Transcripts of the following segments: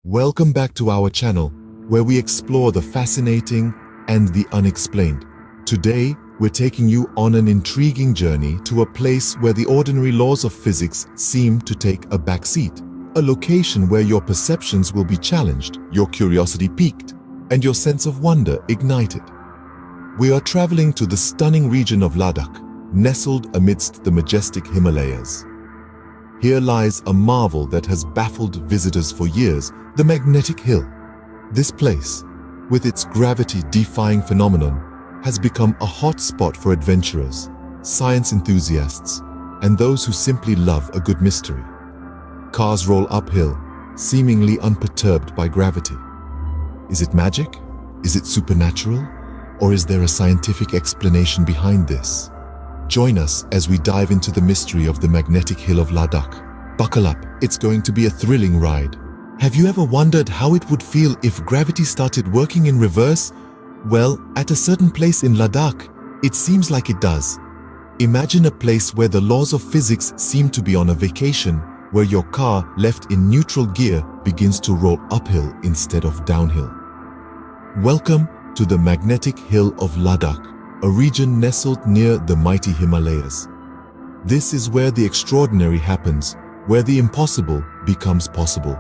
Welcome back to our channel, where we explore the fascinating and the unexplained. Today, we're taking you on an intriguing journey to a place where the ordinary laws of physics seem to take a backseat. A location where your perceptions will be challenged, your curiosity piqued, and your sense of wonder ignited. We are traveling to the stunning region of Ladakh, nestled amidst the majestic Himalayas. Here lies a marvel that has baffled visitors for years, the magnetic hill. This place, with its gravity-defying phenomenon, has become a hot spot for adventurers, science enthusiasts, and those who simply love a good mystery. Cars roll uphill, seemingly unperturbed by gravity. Is it magic? Is it supernatural? Or is there a scientific explanation behind this? Join us as we dive into the mystery of the magnetic hill of Ladakh. Buckle up, it's going to be a thrilling ride. Have you ever wondered how it would feel if gravity started working in reverse? Well, at a certain place in Ladakh, it seems like it does. Imagine a place where the laws of physics seem to be on a vacation, where your car left in neutral gear begins to roll uphill instead of downhill. Welcome to the magnetic hill of Ladakh, a region nestled near the mighty Himalayas. This is where the extraordinary happens, where the impossible becomes possible.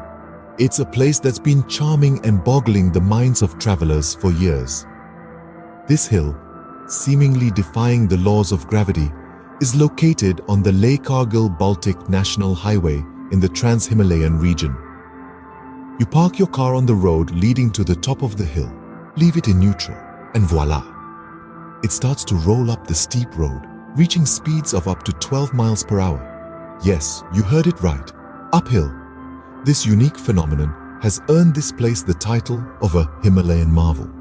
It's a place that's been charming and boggling the minds of travelers for years. This hill, seemingly defying the laws of gravity, is located on the Leh-Kargil-Baltic National Highway in the Trans-Himalayan region. You park your car on the road leading to the top of the hill, leave it in neutral, and voila! It starts to roll up the steep road, reaching speeds of up to 12 miles per hour. Yes, you heard it right, uphill. This unique phenomenon has earned this place the title of a Himalayan marvel.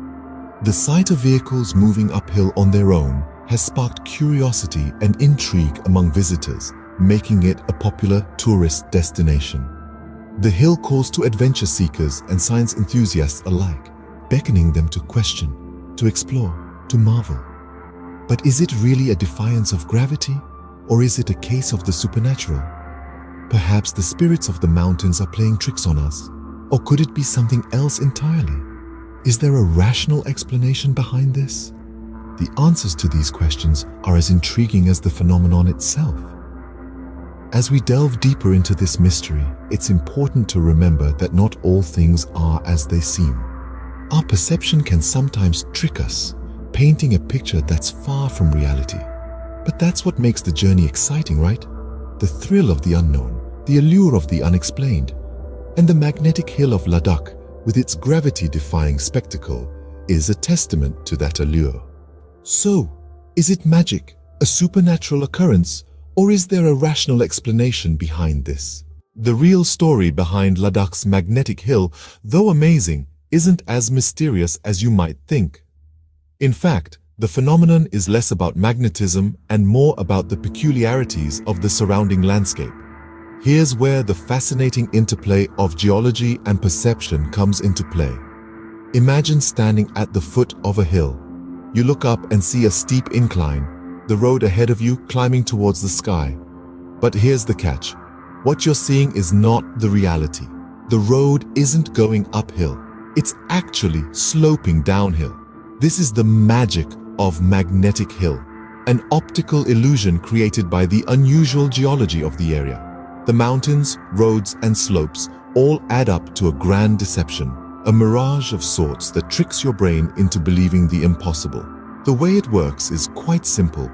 The sight of vehicles moving uphill on their own has sparked curiosity and intrigue among visitors, making it a popular tourist destination. The hill calls to adventure seekers and science enthusiasts alike, beckoning them to question, to explore, to marvel. But is it really a defiance of gravity, or is it a case of the supernatural? Perhaps the spirits of the mountains are playing tricks on us, or could it be something else entirely? Is there a rational explanation behind this? The answers to these questions are as intriguing as the phenomenon itself. As we delve deeper into this mystery, it's important to remember that not all things are as they seem. Our perception can sometimes trick us, painting a picture that's far from reality. But that's what makes the journey exciting, right? The thrill of the unknown, the allure of the unexplained, and the magnetic hill of Ladakh, with its gravity-defying spectacle, is a testament to that allure. So, is it magic, a supernatural occurrence, or is there a rational explanation behind this? The real story behind Ladakh's magnetic hill, though amazing, isn't as mysterious as you might think. In fact, the phenomenon is less about magnetism and more about the peculiarities of the surrounding landscape. Here's where the fascinating interplay of geology and perception comes into play. Imagine standing at the foot of a hill. You look up and see a steep incline, the road ahead of you climbing towards the sky. But here's the catch. What you're seeing is not the reality. The road isn't going uphill. It's actually sloping downhill. This is the magic of magnetic hill, an optical illusion created by the unusual geology of the area. The mountains, roads, and slopes all add up to a grand deception, a mirage of sorts that tricks your brain into believing the impossible. The way it works is quite simple.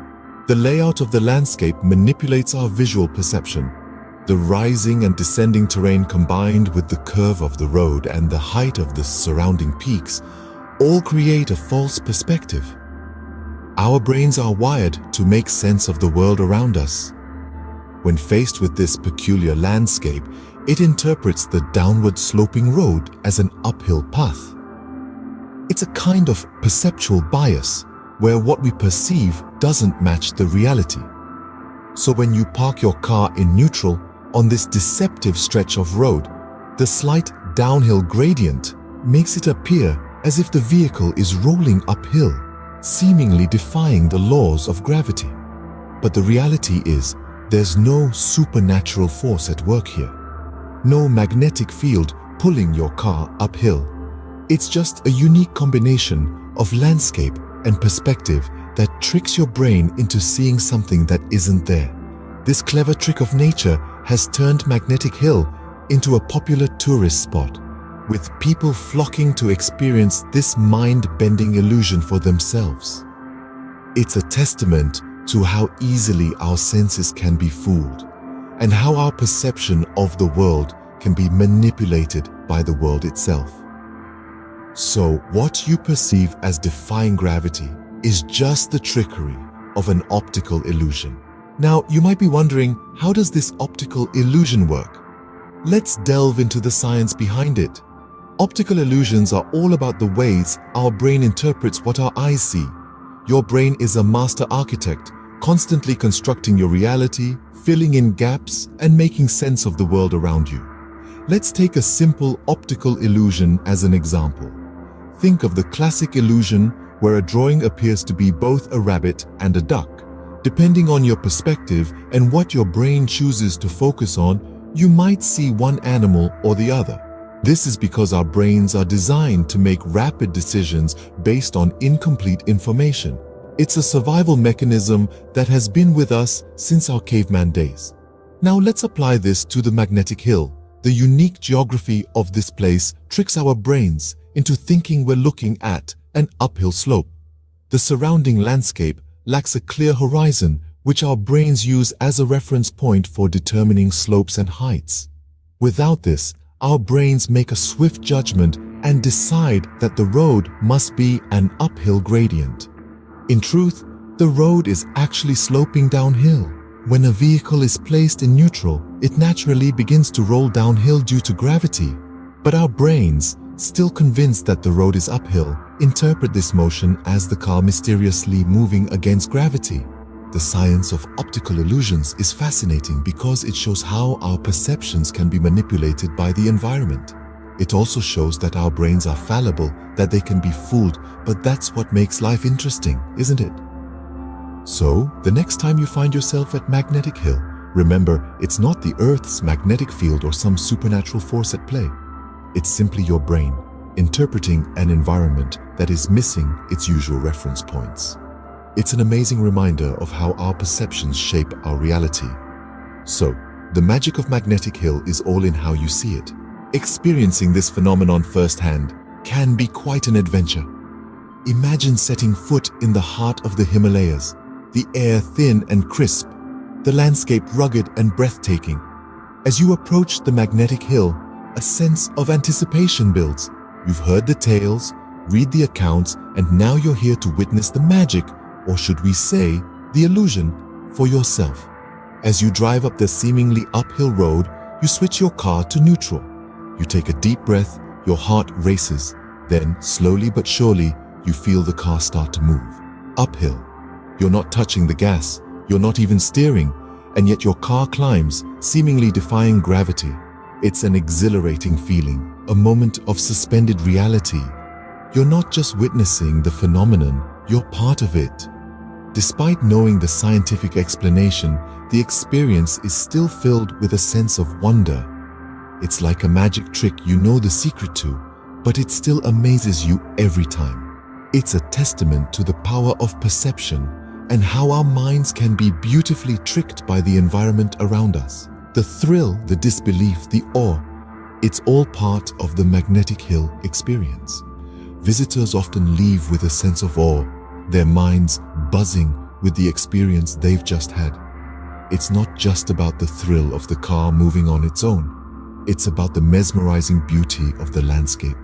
The layout of the landscape manipulates our visual perception. The rising and descending terrain combined with the curve of the road and the height of the surrounding peaks all create a false perspective. Our brains are wired to make sense of the world around us. When faced with this peculiar landscape, it interprets the downward sloping road as an uphill path. It's a kind of perceptual bias, where what we perceive doesn't match the reality. So when you park your car in neutral on this deceptive stretch of road, the slight downhill gradient makes it appear as if the vehicle is rolling uphill, seemingly defying the laws of gravity. But the reality is, there's no supernatural force at work here. No magnetic field pulling your car uphill. It's just a unique combination of landscape and perspective that tricks your brain into seeing something that isn't there. This clever trick of nature has turned Magnetic Hill into a popular tourist spot, with people flocking to experience this mind-bending illusion for themselves. It's a testament to how easily our senses can be fooled, and how our perception of the world can be manipulated by the world itself. So what you perceive as defying gravity is just the trickery of an optical illusion. Now, you might be wondering, how does this optical illusion work? Let's delve into the science behind it. Optical illusions are all about the ways our brain interprets what our eyes see. Your brain is a master architect, constantly constructing your reality, filling in gaps, and making sense of the world around you. Let's take a simple optical illusion as an example. Think of the classic illusion where a drawing appears to be both a rabbit and a duck. Depending on your perspective and what your brain chooses to focus on, you might see one animal or the other. This is because our brains are designed to make rapid decisions based on incomplete information. It's a survival mechanism that has been with us since our caveman days. Now let's apply this to the Magnetic Hill. The unique geography of this place tricks our brains into thinking we're looking at an uphill slope. The surrounding landscape lacks a clear horizon, which our brains use as a reference point for determining slopes and heights. Without this, our brains make a swift judgment and decide that the road must be an uphill gradient. In truth, the road is actually sloping downhill. When a vehicle is placed in neutral, it naturally begins to roll downhill due to gravity. But our brains, still convinced that the road is uphill, interpret this motion as the car mysteriously moving against gravity. The science of optical illusions is fascinating because it shows how our perceptions can be manipulated by the environment. It also shows that our brains are fallible, that they can be fooled, but that's what makes life interesting, isn't it? So, the next time you find yourself at Magnetic Hill, remember, it's not the Earth's magnetic field or some supernatural force at play. It's simply your brain, interpreting an environment that is missing its usual reference points. It's an amazing reminder of how our perceptions shape our reality. So, the magic of Magnetic Hill is all in how you see it. Experiencing this phenomenon firsthand can be quite an adventure. Imagine setting foot in the heart of the Himalayas, the air thin and crisp, the landscape rugged and breathtaking. As you approach the Magnetic Hill, a sense of anticipation builds. You've heard the tales, read the accounts, and now you're here to witness the magic, or should we say, the illusion, for yourself. As you drive up the seemingly uphill road, you switch your car to neutral. You take a deep breath, your heart races. Then, slowly but surely, you feel the car start to move. Uphill. You're not touching the gas, you're not even steering, and yet your car climbs, seemingly defying gravity. It's an exhilarating feeling, a moment of suspended reality. You're not just witnessing the phenomenon, you're part of it. Despite knowing the scientific explanation, the experience is still filled with a sense of wonder. It's like a magic trick you know the secret to, but it still amazes you every time. It's a testament to the power of perception and how our minds can be beautifully tricked by the environment around us. The thrill, the disbelief, the awe, it's all part of the Magnetic Hill experience. Visitors often leave with a sense of awe, their minds buzzing with the experience they've just had. It's not just about the thrill of the car moving on its own. It's about the mesmerizing beauty of the landscape,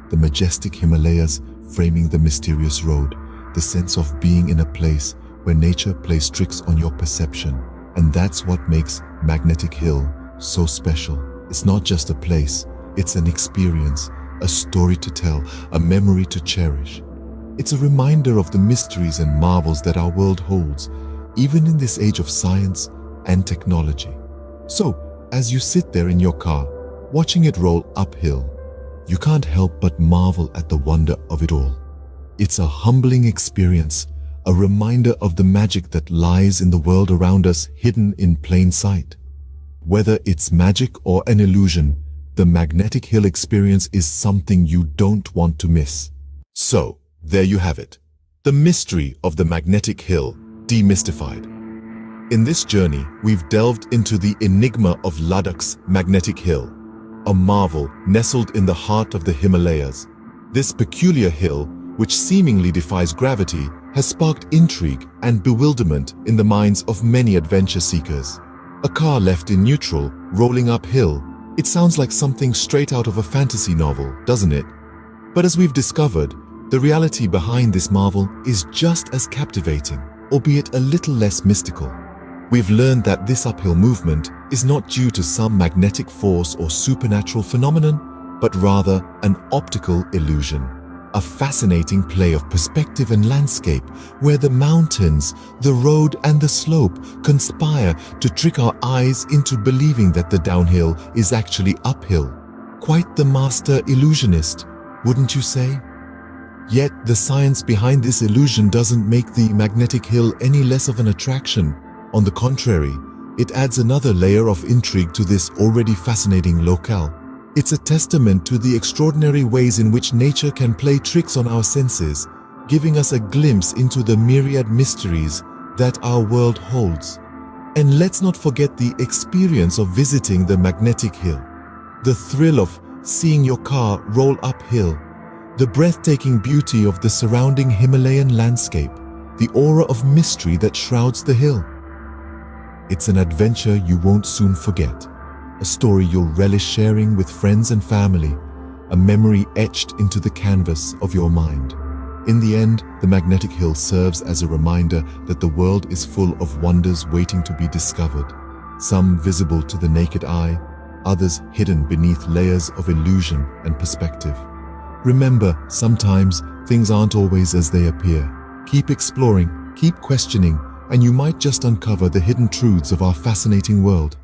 the majestic Himalayas framing the mysterious road, the sense of being in a place where nature plays tricks on your perception. And that's what makes Magnetic Hill so special. It's not just a place, it's an experience, a story to tell, a memory to cherish. It's a reminder of the mysteries and marvels that our world holds, even in this age of science and technology. So, as you sit there in your car, watching it roll uphill, you can't help but marvel at the wonder of it all. It's a humbling experience, a reminder of the magic that lies in the world around us, hidden in plain sight. Whether it's magic or an illusion, the magnetic hill experience is something you don't want to miss. So, there you have it. The mystery of the magnetic hill demystified. In this journey, we've delved into the enigma of Ladakh's magnetic hill, a marvel nestled in the heart of the Himalayas. This peculiar hill, which seemingly defies gravity, has sparked intrigue and bewilderment in the minds of many adventure seekers. A car left in neutral, rolling uphill. It sounds like something straight out of a fantasy novel, doesn't it? But as we've discovered, the reality behind this marvel is just as captivating, albeit a little less mystical. We've learned that this uphill movement is not due to some magnetic force or supernatural phenomenon, but rather an optical illusion. A fascinating play of perspective and landscape where the mountains, the road and the slope conspire to trick our eyes into believing that the downhill is actually uphill. Quite the master illusionist, wouldn't you say? Yet the science behind this illusion doesn't make the magnetic hill any less of an attraction. On the contrary, it adds another layer of intrigue to this already fascinating locale. It's a testament to the extraordinary ways in which nature can play tricks on our senses, giving us a glimpse into the myriad mysteries that our world holds. And let's not forget the experience of visiting the magnetic hill. The thrill of seeing your car roll uphill, the breathtaking beauty of the surrounding Himalayan landscape, the aura of mystery that shrouds the hill. It's an adventure you won't soon forget, a story you'll relish sharing with friends and family, a memory etched into the canvas of your mind. In the end, the magnetic hill serves as a reminder that the world is full of wonders waiting to be discovered, some visible to the naked eye, others hidden beneath layers of illusion and perspective. Remember, sometimes things aren't always as they appear. Keep exploring, keep questioning, and you might just uncover the hidden truths of our fascinating world.